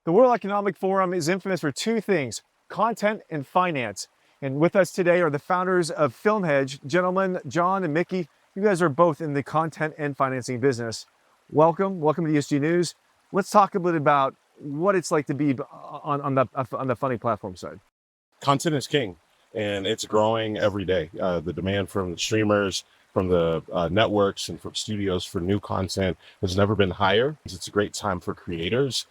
The World Economic Forum is infamous for two things: content and finance. And with us today are the founders of FilmHedge. Gentlemen, John and Mickey, you guys are both in the content and financing business. Welcome to ESG News. Let's talk a bit about what it's like to be on the funding platform side. Content is king, and it's growing every day. The demand from the streamers, from the networks, and from studios for new content has never been higher. It's a great time for creators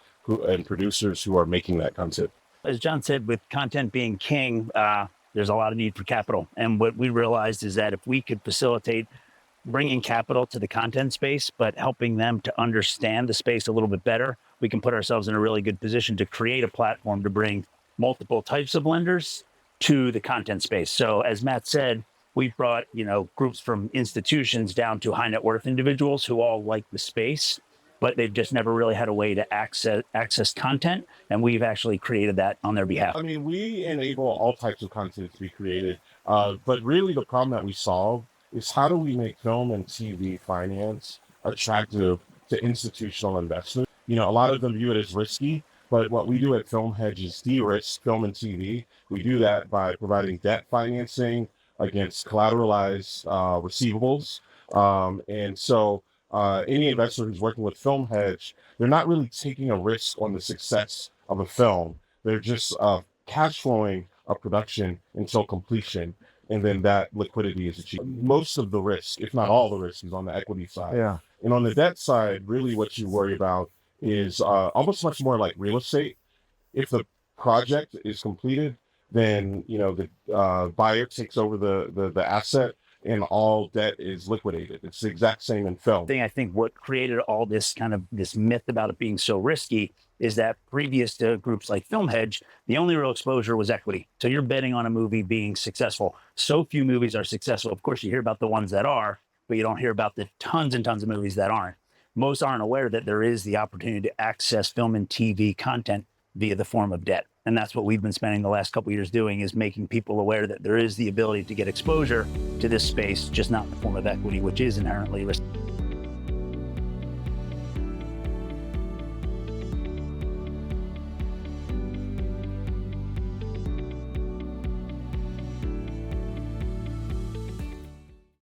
and producers who are making that content. As John said, with content being king, there's a lot of need for capital. And what we realized is that if we could facilitate bringing capital to the content space, but helping them to understand the space a little bit better, we can put ourselves in a really good position to create a platform to bring multiple types of lenders to the content space. So as Matt said, we've brought, groups from institutions down to high net worth individuals who all like the space, but they've just never really had a way to access content. And we've actually created that on their behalf. I mean, we enable all types of content to be created, but really the problem that we solve is how do we make film and TV finance attractive to institutional investors? A lot of them view it as risky, but what we do at FilmHedge is de-risk film and TV. We do that by providing debt financing against collateralized receivables. And so any investor who's working with FilmHedge, they're not really taking a risk on the success of a film. They're just cash flowing a production until completion, and then that liquidity is achieved. Most of the risk, if not all the risk, is on the equity side. Yeah. And on the debt side, really what you worry about is almost much more like real estate. If the project is completed, then the buyer takes over the asset, and all debt is liquidated. It's the exact same in film. I think what created all this this myth about it being so risky is that previous to groups like FilmHedge, the only real exposure was equity. So you're betting on a movie being successful. So few movies are successful. Of course, you hear about the ones that are, but you don't hear about the tons and tons of movies that aren't. Most aren't aware that there is the opportunity to access film and TV content via the form of debt. And that's what we've been spending the last couple of years doing, is making people aware that there is the ability to get exposure to this space, just not in the form of equity, which is inherently risky.